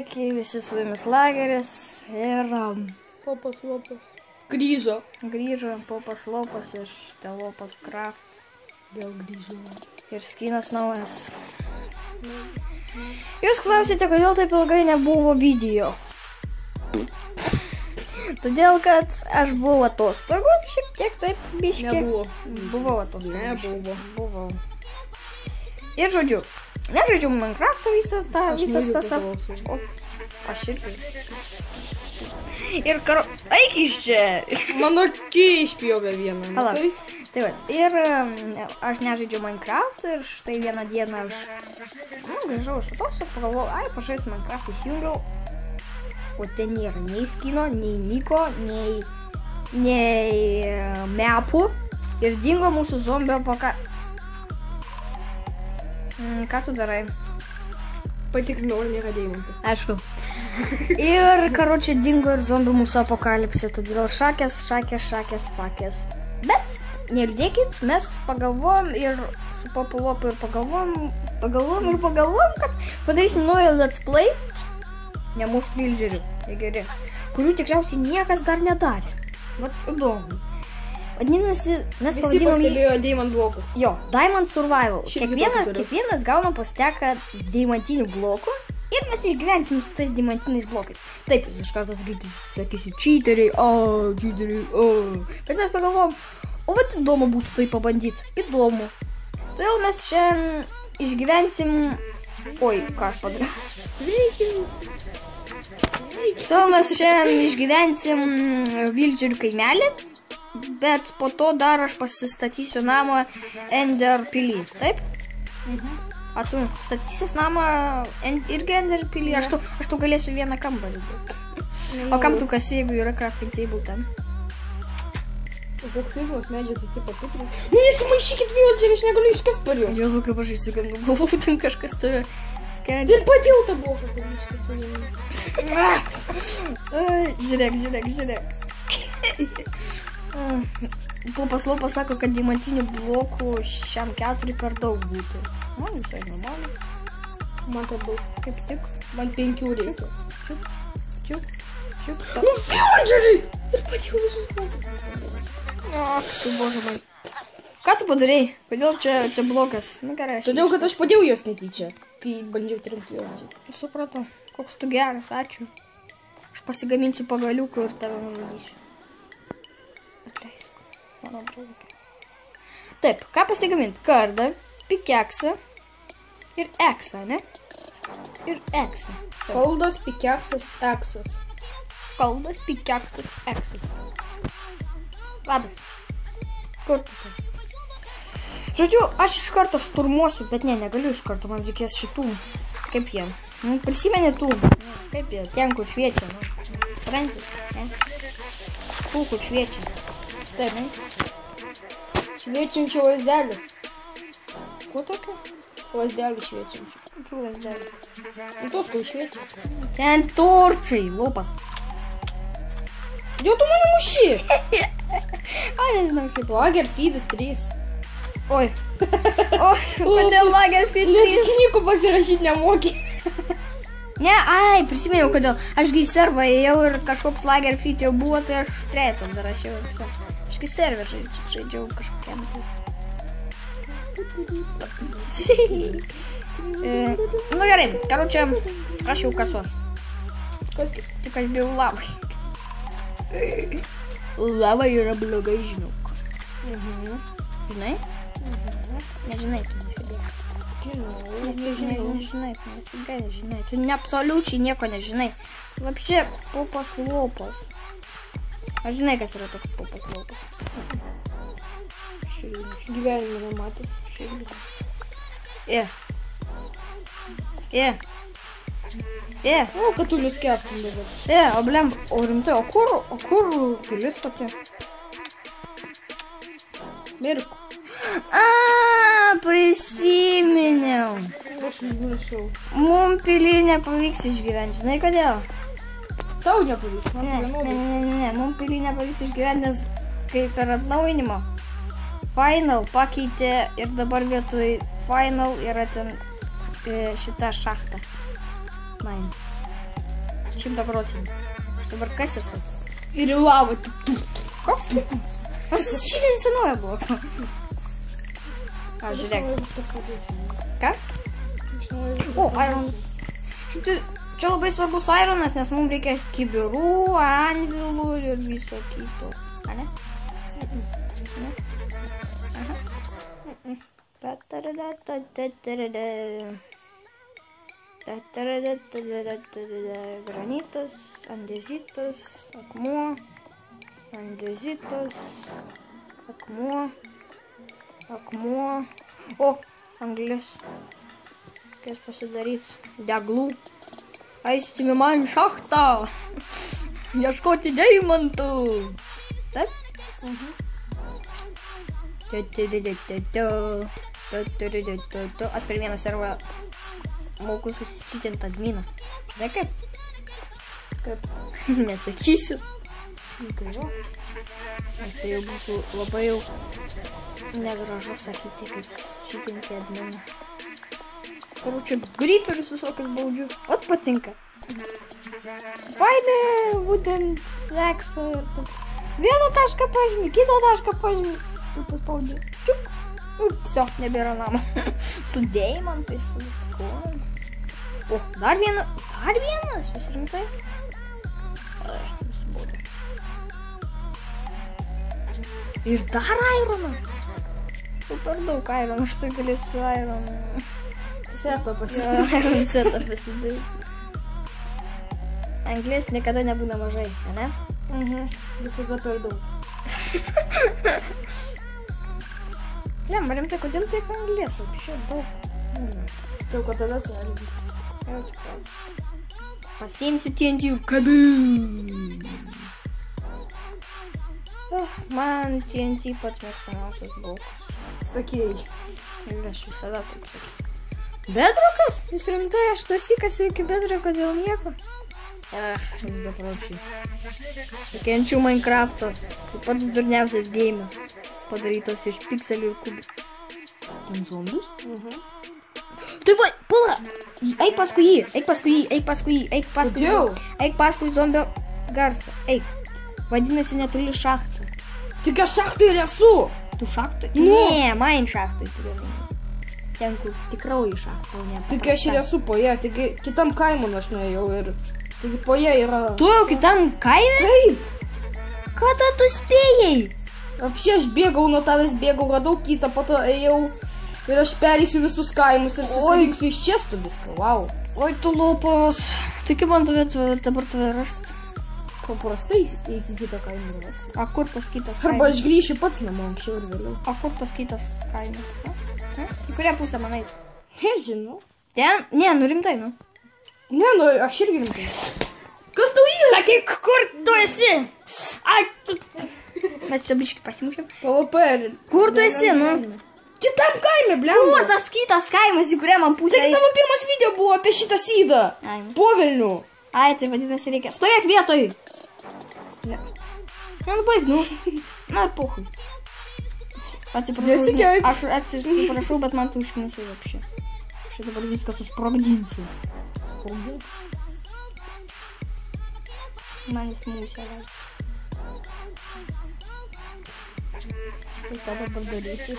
sveiki, visi su jumis Lageris ir Popas Lopas. Grįžo. Grįžo Popas Lopas iš Telopas Craft. Vėl grįžo. Ir skinas naujas. Jūs klausite, kodėl taip ilgai nebuvo video. Todėl, kad aš buvau atostogų, šiek tiek taip biški. Nebuvo. Buvau atostogų. Nebuvo. Buvau. Ir žodžiu, nežaidžiu Minecraft'o visas tas. O, aš irgi. Ir eik iš čia. Mano akiai išpjovė vieną. Palauk. Tai va, ir aš nežaidžiu Minecraft'o ir štai vieną dieną aš grįžau iš atostogų, pagalvojau, pažaisiu Minecraft'ą, įsijungiau. O ten nėra nei skino, nei niko, nei mepų. Ir dingo mūsų zombio paka... Ką tu darai? Patikrinau, ar nėra deimantų. Aišku. Ir, karočią, dingo ir zombių mūsų apokalipsė. Todėl šakės, pakės. Bet, neliūdėkit, mes pagalvojom ir su Popu Lopu ir pagalvojom, kad padarysim naują let's play. Ne mūsų vildžerių, jie geri, kurių tikriausiai niekas dar nedarė. Vat įdomu. Vadinasi, mes pavadinom jį... Visi Diamond blokus. Jo, Diamond Survival. Kiekvienas gauna posteką diamantinių blokų ir mes išgyvensim su tais diamantiniais blokais. Taip, jūs iš karto sakysi, cheateriai, Bet mes pagalvom, o vat įdomu būtų tai pabandyti. Įdomu. Todėl mes šiandien išgyvensim... Oi, ką aš padariau? Todėl mes šiandien išgyvensim vildžerių kaimelį, bet po to dar aš pasistatysiu namą Ender pily, taip? A tu statysis namą irgi Ender pily? Aš tu galėsiu vieną kambarį. O kam tu kasi, jeigu yra crafting table ten? O koks įžumas medžio, tai taip patikrinau. Nesimaišykit vildžerį, aš negaliu iškast par juos. Jozu, kaip aš išsigandau, galvoju, ten kažkas tave skendžia. Ir padėl tą bloką, kad iškast par juos. Žiūrėk. Popas Lopas sako, kad diamantinių blokų šiam 4 per daug būtų. Man visai normaliai. Man per daug. Kaip tik. Man 5 reikia. Čiuk. Nu, vildžerį! Ir padėl visus blokus. Tu bože man. Ką tu padarei? Kodėl čia blokas? Nu gerai. Todėl, kad aš padėjau jos netyčia, kai bandžiau trinkti vildžerį. Supratau. Koks tu geras, ačiū. Aš pasigaminsiu pagaliukų ir tave nužudysiu. Atleisk. Mano draugė. Taip, ką pasigaminti? Kardą, pikeksą ir eksą, ne? Ir eksą. Kaldas, pikeksas, eksas. Kaldas, pikeksas, eksas. Labas. Kur tu tai? Žodžiu, aš iš karto šturmuosiu, bet negaliu iš karto, man reikės šitų. Kaip jie? Prisimeni tų? Kaip jie? Ten, kur šviečia. Prantis, ne? Tų, kur šviečia. Taip, ne? Šviečiančių lazdelį. Kuo tokio? Lazdelį šviečiančių. Kokių lasdelių? Tos, kur šviečia. Ten torčiai, Lopas. Jau tu mane muši. Nežinau, kaip. Lagerfeed 3. Oi. Kodėl Lagerfeed 3? Net knygų pasirašyti nemoki. Ne, prisimėjau, kodėl. Aš į servą ėjau ir kažkoks Lagerfeed jau buvo, tai aš trejetą dar rašiau ir visą. Aš į servą žaidžiau kažkokiam. Nu gerai, karočią, aš jau kasuos. Kas? Tik aš bijau labai. Lava yra blogai, žinok. Žinai? Nežinai, tu nežinai. Tu neabsoliučiai nieko nežinai. Vapščiai, Popas Lopas. Aš žinai, kas yra toks Popas Lopas. Gyvenime nematė. O, kad tu nuskęstum dabar. O blem, o rimtai, o kur pilis tokia? Mirku. Prisiminiau. Aš užmiršau. Mum pilį nepavyks išgyventi, žinai kodėl? Tau nepavyks, man vienodai. Ne, mum pilį nepavyks išgyventi, nes kai per atnaujinimą Final pakeitė ir dabar vietoj Final yra ten šita šachta. Mine. 100%. Dabar kas esu? Ir į lavą. Koks skirtumas? Aš šitą senuoja buvo. Ką, žiūrėk. Ką? O, ironas. Čia labai svarbus ironas, nes mums reikės kibirų, anvilų ir viso kito. A ne? Aha. Granitas, andezitas, akmuo, andezitas, akmuo. O, anglis. Kas pasidarys? Deglų. Eisime man šachtą. Ieškoti deimantų. Taip? Aš per vieną servą moku susičytinti adminą. Žinai kaip? Kaip? Nesakysiu. Tai va. Nes tai jau būtų labai jau negražu sakyti, kaip susičytinti adminą. Karučią, griferius visokius baudžiu. Ot patinka. Paėmė būtent seksą ir taip. Vieną tašką pažymį, kitą tašką pažymį. Ir paspaudžiu. Čiuk. Ir viso, nebėra namo. Su deimantais, su viskuo. O, dar vienas, jūs rimtai? Ir dar ironą. Super daug ironą, aš tai galėsiu ironą. Setą pasidaryti. Iron setą pasidaryti. Anglės niekada nebūna mažai, ne? Visada per daug. Lem, rimtai, kodėl tiek anglės? Vapšė daug. Tai kad tada suvalgyti. Pasiimsiu TNT ir kabim. Man TNT pats mėgstamiausias blokas. Sakėjai. Ir aš visada taip sakysiu. Bedrokas? Jūs rimtai, aš klasikasiu iki bedroko dėl nieko. Jūs bepročiai. Kenčiu Minecrafto. Tai pats durniausias geimas. Padarytas iš pikselių ir kubių. Ten zombius? Tai va, pala! Eik paskui jį, eik paskui jį, eik paskui jį, eik paskui jį. Eik paskui zombio garsą, eik. Vadinasi netoli šachtų. Tik aš šachtai ir esu. Tu šachtai? Ne, main šachtai turiu. Ten, kur tikrauji šachtai, ne. Tik aš ir esu poje, tik kitam kaimon aš nuėjau ir... Tik poje yra... Tu jau kitam kaime? Taip. Kada tu spėjai? Apšė aš bėgau, nuo tavęs bėgau, radau kitą, po to ėjau ir aš pereisiu visus kaimus ir susirinksiu iš čestų viską, wow. Oi, tu lopos. Tai kaip man dabar tave rasti? Paprastai eiti kitą kaimą rasti. A kur tas kitas kaimas? Arba aš grįšiu pats namo anksčiau ir vėliau. A kur tas kitas kaimas? Į kurią pusę man eiti? Nežinau. Ten? Ne, nu rimtai, nu. Ne, nu aš irgi rimtai. Kas tu yra? Sakyk, kur tu esi? Ai, tu... Mes čia biškai pasimušėm. PvP. Kur tu esi, nu? Kitam kaime, blemba. Kur tas kitas kaimas, į kurią man pusę Tai tavo pirmas video buvo apie šitą sydą. Povelnių. Ai, tai vadinasi reikia. Stovėk vietoj. Ne. Nu, baig, nu. Na, puhui. Nesikeik. Aš atsiprašau, bet man tu užknisai apšė. Aš dabar viską susprogdinsiu. Sprogdinsiu? Man jis mūsė. Tai ką dabar daryti?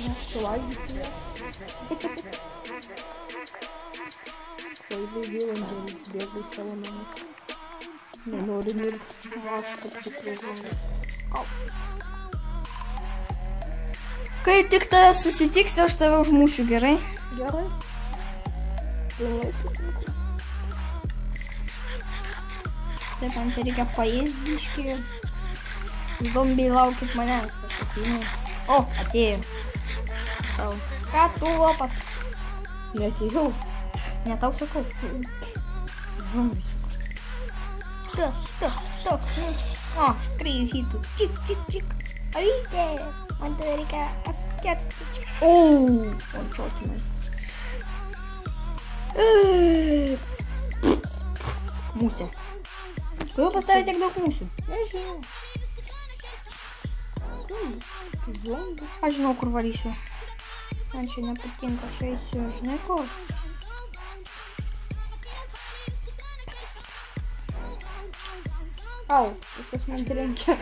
Ne, suvalgysiu ją. Klaidai vilandžiai bėga į savo namą. Nenori mirti. Aš kaip tikrai žmonės. Kai tik tave susitiksiu, aš tave užmušiu, gerai? Gerai. Taip, man čia reikia paėsdiški. Zombiai laukit manęs. O, atėjo. Ką tu lopas? Neatėjau. Ne tau sakau. Zombiai sakau. Tu. O, 3 hitų. Čik. Avytė. Man tada reikia askėsti. O, man čiotinai. Musė. Kodėl pastavė tiek daug musių? Nežinau. Aš žinau, kur varysiu. Man čia nepatinka, aš eisiu, žinai kur. Au, kažkas man trenkia.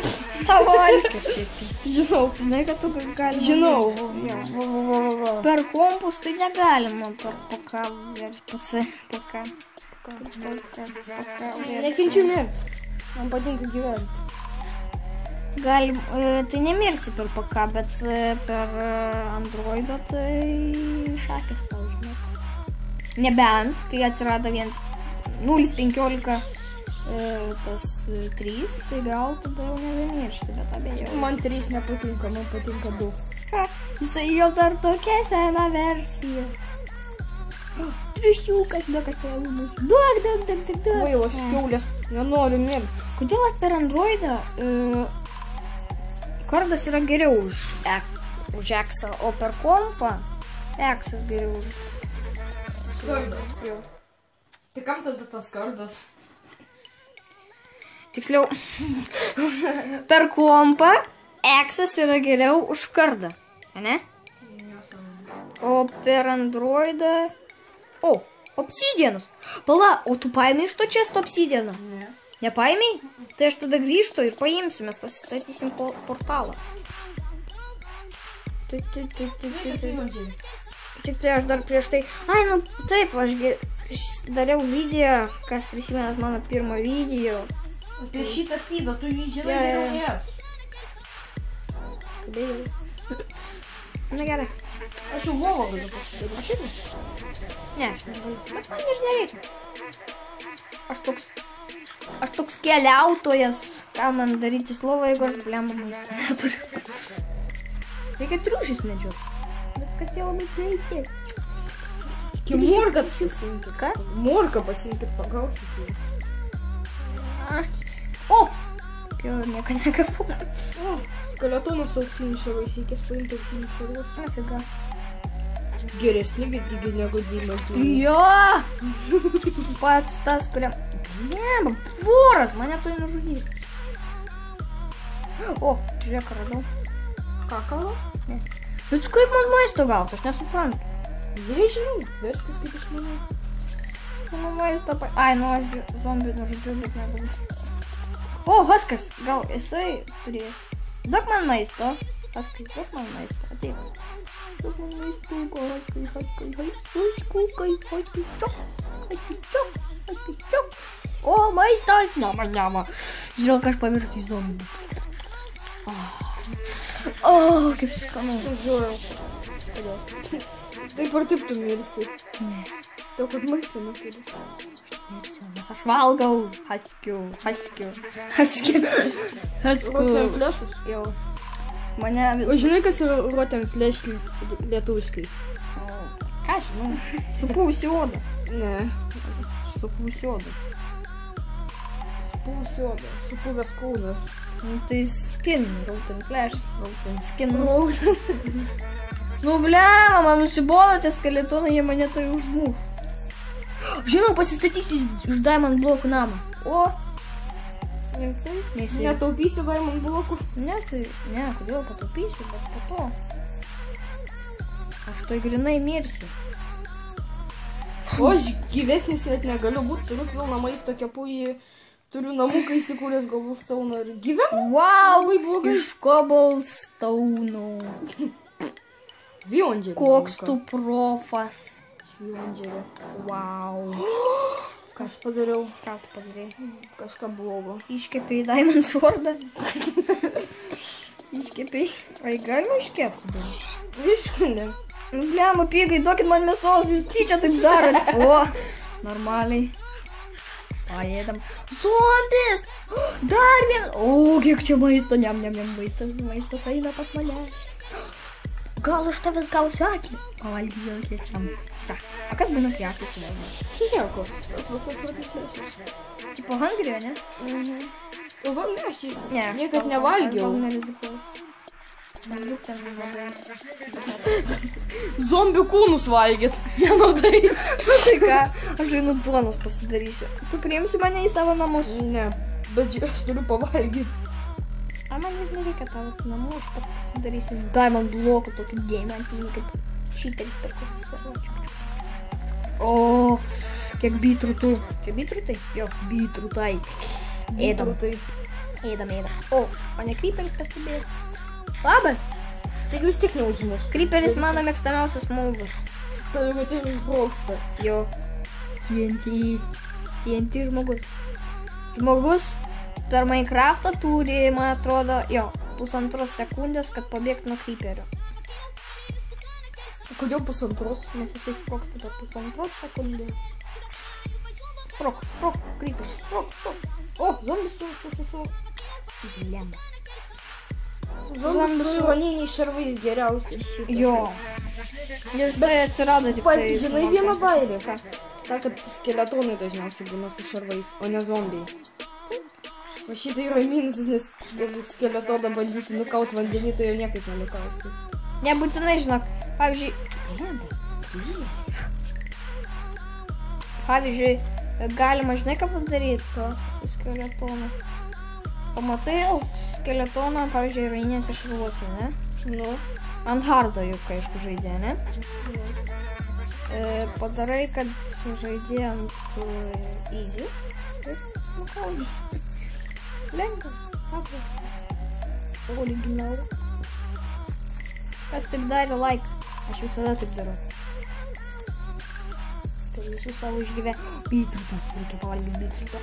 Tavo alkis šiek tiek. Žinau. Žinai, kad tu gali. Žinau. Per kompus tai negalima. Per PK PC. PK. Nekenčiu mirti. Man patinka gyventi. Galim, tai nemirsi per PK, bet per Androido tai šakės tau, žinai. Nebent, kai atsirado 0.15 tas 3, tai gal tada jau nebemiršti, bet abejau. Man 3 nepatinka, man patinka 2. Jisai jau dar tokia sena versija. Triušiukas, duok atėjimus. Duok. Vailos kiaulės, nenoriu mirti. Kodėl per Androidą kardas yra geriau už X, o per kompą X geriau už... Kardas. Jau. Tai kam tada tas kardas? Tiksliau, per kompą X yra geriau už kardą, ne? O per Androidą... O, obsidianas. Pala, o tu paėmė iš to često obsidianą? Ne. Nepaėmė? Tai aš tada grįžtu ir paimsiu, mes pasistatysim portalą. Tik tai aš dar prieš tai... Ai, nu taip, aš dariau video, kas prisimenat mano pirmą video. Apie šitą sydą, tu jį žinai geriau ne aš. Kabėjau. Na gerai. Aš jau lovą galiu pasidaryti. Šitą? Ne, aš negaliu. Bet man ir nereikia. Aš toks keliautojas, ką man daryti lovą, jeigu aš blemą maisto neturiu. Reikia triušis medžiot. Bet kad jie labai greitai. Tik morką pasimkit. Ką? Morką pasimkit, pagausit. O! Jau nieko negavau. O, skeletonas auksinių šarvais, reikės paimti auksinių šarvus. Afiga. Geresni gigi negu deimantinį. Jo! Pats tas, kuriam... Ne, voras, mane tu nužudys. O, žiūrėk, radau. Ką kalba? Ne. Bet kaip man maisto gauti, aš nesuprantu. Nežinau, verskis kaip išmanau. Mano maisto Ai, nu aš zombių nužudžiu, bet negaliu. O, Huskas, gal jisai turės. Duok man maisto. Huskai, duok man maisto. Ateik. Duok man maisto, Huskai. O, maistas. Nama. Žinau, kad aš pavirsiu į zombį. O, kaip skanu. Žiūrėjau. Kodėl? Taip ar taip tu mirsi. Ne. Tau kad maisto neturi. Aš valgau. Haskiu. Rotten flešus? Jau. Mane vis... O žinai, kas yra rotten flesh lietuviškai? Ką žinau? Supūsi odą. Ne. Supūsi odą. Supūsi odą. Supūvęs kūnas. Nu tai skin. Rotten flash. Rotten skin. Nu blema, man nusibodo tie skeletonai, jie mane tai užmuš. Žinau, pasistatysiu už diamond blokų namą. O! Rimtai? Neįsivaizduoju. Netaupysi diamond blokų? Ne, tai... Ne, kodėl pataupysiu, bet po to. Aš tai grinai mirsiu. O aš gyvesnis net negaliu būti, turiu pilną maisto kepujį, turiu namuką įsikūręs Cobblestone ir gyvenu. Wow, Labai blogai. iš Cobblestone. Vionđerį. Koks tu profas. Vionđerį. Wow. Ką aš padariau? Ką tu padarėjai? Kažką blogo. Iškepėjai diamond swordą. Iškepėjai. Ai, galima iškepti? Iškandė. Nu, blema, pigai, duokit man mėsos, jūs tyčia taip darot. O, normaliai. Paėdam. Zombis! Dar vien. O, kiek čia maisto. Niam, maistas eina pas mane. Gal aš tavęs gausiu akį? Pavalgysiu akį. Čia. A kas būna, kai akį suvalgysiu? Nieko. Tipo hungry, ne? O gal ne, aš Ne. niekad nevalgiau. Gal nerizikuoju. Man ten labai. Zombių kūnus valgyt. Vienodai. Tai ką, aš einu duonos pasidarysiu. Tu priimsi mane į savo namus? Ne, bet aš turiu pavalgyti. A man ir nereikia tavo namų, aš pats pasidarysiu iš diamond blokų, tokį deimantinį, kaip šiteris per kokį svaruočių. O, kiek bitrutų. Čia bitrutai? Jo, bitrutai. Ėdam. Ėdam. O, mane Creeperis pastebėjo. Labas. Taigi vis tik neužmuš. Creeperis mano mėgstamiausias mobas. Tai matėlis broksta. Jo. TNT žmogus. Žmogus per Minecraftą turi, man atrodo, jo, 1,5 sekundės, kad pabėgtų nuo Creeperio. Kodėl 1,5? Nes jisai sproksta per 1,5 sekundės. Sprok, Creeperis, sprok. O, zombis su. Blem. Zombis su vaniniais šarvais geriausias šitas. Jo. Jis atsirado tik tai. Žinai vieną bairį? Ką? Ta, kad skeletonai dažniausiai būna su šarvais, o ne zombiai. O šitai yra minusas, nes jeigu skeletoną bandysi nukauti vandenį, tai jo niekaip nenukausi. Nebūtinai, žinok, pavyzdžiui, galima, žinai, ką padaryti su skeletonu. Pamatai skeletoną, pavyzdžiui, rainėse šarvuose, ne? Nu. Ant hardo juk, aišku, žaidė, ne? Padarai, kad žaidė ant easy. Ir nukaudai. Lengva, paprasta. Originalu. Kas taip darė, like. Aš visada taip darau. Tai visų savo Bitrutas, reikia pavalgyti bitrutą.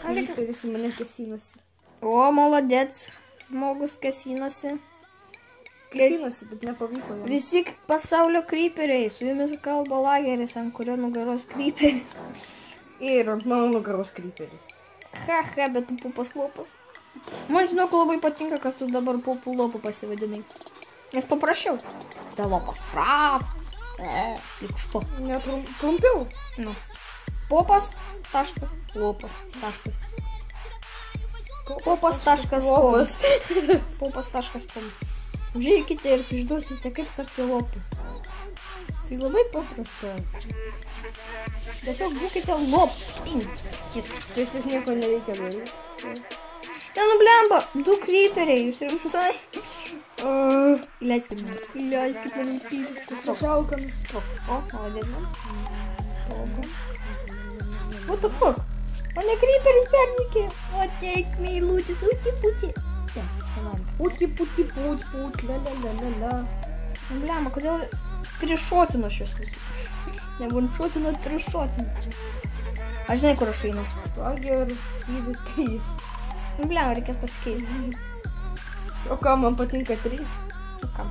Creeperis mane kesinasi. O, maladėts. Žmogus kesinasi. Kesinasi, bet nepavyko jam. Visi pasaulio Creeperiai. Su jumis kalba Lageris, ant kurio nugaros Creeperis. Ir ant mano nugaros Creeperis. Bet tu pupas lopas. Man žinok labai patinka, kad tu dabar pupų lopų pasivadinai. Nes paprašiau. Tai lopas Craft. Likšto. Netrumpiau. Nu. Popas, taškas, lopas, taškas. Popas.com. Popas.com. Užeikite ir sužinosite, kaip tapti lopu. Tai labai paprasta. Tiesiog būkite lopins. Tiesiog nieko nereikia daryti. Ne, nublemba, 2 Creeperiai, jūs rimtai. Įleiskit mane. Šaukamis. O, maladėt man. What the fuck? Mane Creeperis persikė. O, teik, meilutis, uti-puti. Uti-puti, la. Nublemba, kodėl trišotino šios visus? Nevunšotino, trišotino. Aš žinai, kur aš einu. Lager, įdų 3. Nublemba, reikės pasikeisti. O ką, man patinka 3? O kam?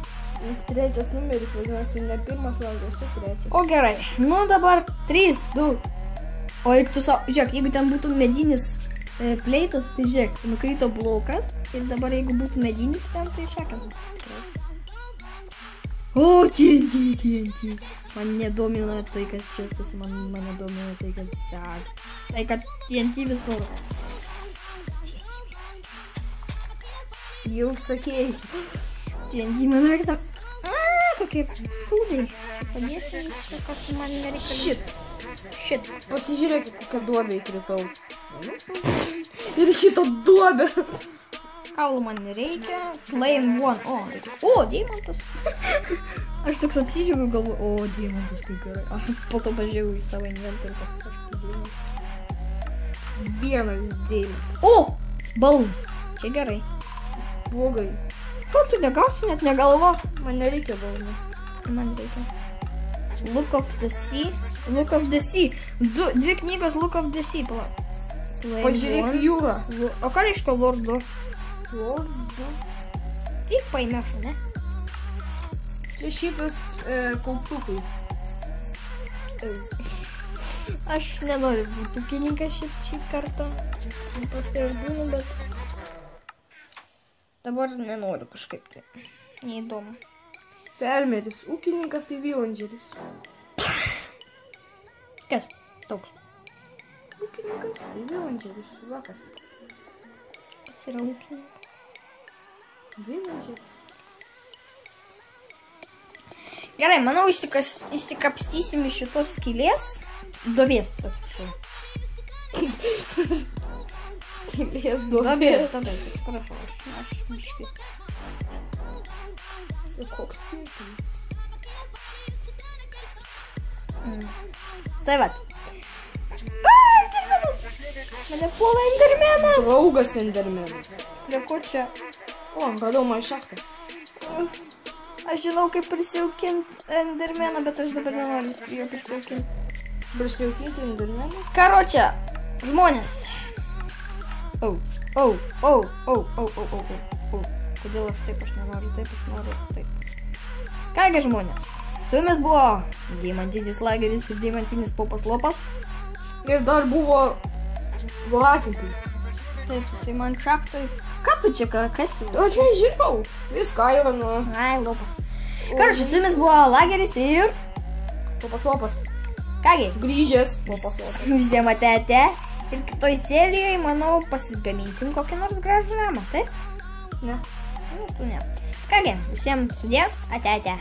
Nes 3 numeris, vadinasi, ne 1 lagas, o 3. O gerai, nu dabar 3, 2. O jeigu tu savo, žiūrėk, jeigu ten būtų medinis pleitas, tai žiūrėk, nukrito blokas. Ir dabar jeigu būtų medinis ten, tai šakas. O, TNT. Man nedomina tai, kas čestas, mane domina tai, kas sek. Tai, kad TNT visur. Jau sakėjai. TNT, man reikia. Kokie šūdai. Padėsiu viską, kas man nereikalinga. Shit. Pasižiūrėk, kokią duobę įkritau. Ir šitą duobę. Kaulų man nereikia. Flame 1. O, reikia. O, deimantas. Aš toks apsidžiaugiu, galvoju, o, deimantas, kaip gerai. Po to pažiūrėjau į savo inventorių, kad aš deimantas. Vienas deimantas. O, balnas. Čia gerai. Blogai. Ko tu negausi, net negalvo? Man nereikia balnų. Man reikia. Look of the Sea. Look of the Sea. 2 knygos Look of the Sea. Pažiūrėk į jūrą. O ką reiškia Lordo? Lordo. Tik paimėšu, ne? Čia šitas kauptukai. Aš nenoriu būti ūkininkas šį kartą. Paprastai aš būnu, bet dabar nenoriu kažkaip tai. Neįdomu. Fermeris. Ūkininkas tai vilandžeris. Kas? Toks. Ūkininkas tai vilandžeris. Vakas. Kas yra ūkininkas? Vilandžeris. Gerai, manau, išsikapstysim iš šitos skylės. Duobės, atsiprašau. Skylės Duobės, atsiprašau. Aš miškis. Koks skirtumas? Tai vat. Ai, Mane puola Endermenas. Draugas Endermenas. Prie ko čia? O, radau maišaktą. Aš žinau, kaip prisijaukint Endermeną, bet aš dabar nenoriu jo prisijaukint. Prisijaukyti Endermeną? Karočią, žmonės. Kodėl aš nenoriu, taip. Kągi žmonės, su jumis buvo Deimantinis lageris ir Deimantinis popas lopas. Ir dar buvo voratinklis. Taip, jisai man šaktoj. Ką tu čia kasi? O, nežinau. Viską jau, nu. Ai, lopas. Karočią, su jumis buvo lageris ir... Popas lopas. Kągi, Grįžęs popas lopas. visiems atete. Ir kitoj serijoje, manau, pasigaminsim kokį nors gražų namą, taip? Ne. Nu, tu ne. Kągi, visiems sudė, ate.